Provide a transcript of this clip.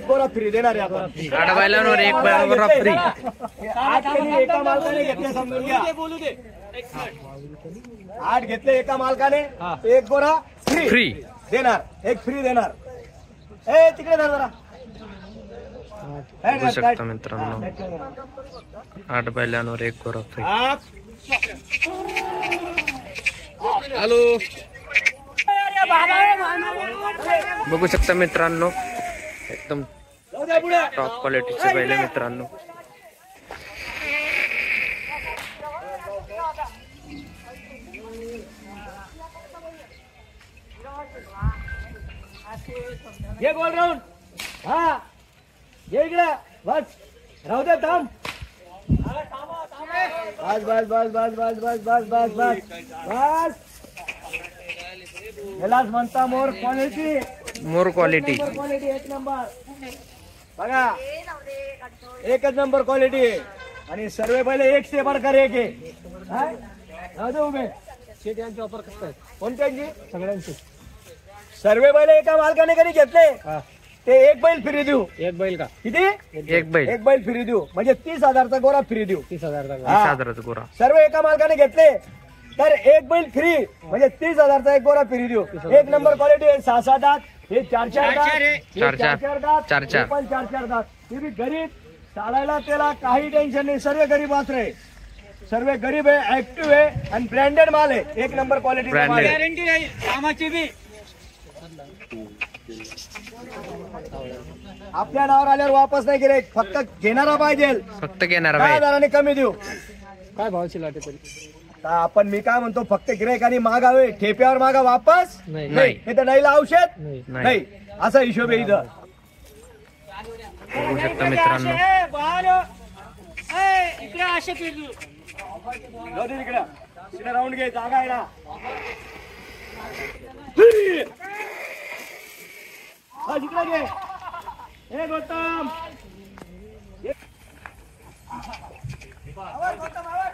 गोरा फ्री देणार आहे आपण। 8 बैलांवर 1 गोरा फ्री। 8 केली एका मालकाने घेतले, समजून घ्या। 8 घेतले एका मालकाने, 1 गोरा फ्री देणार, 1 फ्री देणार। ए तिकडे धर जरा। बघू शकता मित्रांनो 8 बैलांवर 1 गोरा फ्री। हॅलो बघू शकता मित्रांनो एकदम टॉप क्वालिटीचे बैल आहे मित्रांनो। ये गोल राऊंड, हा ये इकडे बस, राहू दे थांब। बस बस बस बस बस बस बस बस बस बस। यालाच म्हणता more quality, more quality. Quality 1 number बघा, 1च नंबर क्वालिटी आहे। आणि सर्व बैल 1 से बढ़कर 1 आहे। राहू दे उभे। शेट यांचे ऑफर कसं आहे? कोणत्यांची? सगळ्यांची। सर्व बैल एका मालकाने कधी घेतले ते 1 बैल फ्री देऊ। 1 बैल का किती? 1 बैल 1 बैल फ्री देऊ, म्हणजे 30,000चा गोरा फ्री देऊ। 30,000 30,000चा गोरा। सर्व एका मालकाने घेतले तर 1 बैल फ्री, म्हणजे 30,000चा 1 गोरा फ्री देऊ। 1 नंबर क्वालिटी आहे। 6-6 दात, हे 4-4 दात, हे 4-4 दात, 4-4 हे पण 4-4 दात। हे बी गरीब, चालायला त्याला काही टेन्शन नाही, सर्व गरीब वासरे, सर्व गरीब आहे, ऍक्टिव्ह आहे आणि ब्रँडेड माल आहे। 1 नंबर क्वालिटी Branded. गॅरंटी नाही कामाची बी। आपल्या नावावर आल्यावर वापस नाही गिरे, फक्त घेणारा पाहिजे। फक्त घेणार 10,000 कमी देऊ। काय भावाची लाटे तरी? आता आपण, मी काय म्हणतो, फक्त गिरायकांनी मागावे, ठेप्यावर मागा, वापस नाही. नाही तर नाहीला औषध नाही. नाही, असा हिशोब आहे इथं। बघू शकता मित्रांनो इकडे राऊंड घे, जागा आहे ना। इकडे घे, हे गौतम, आवर गौतम आवर।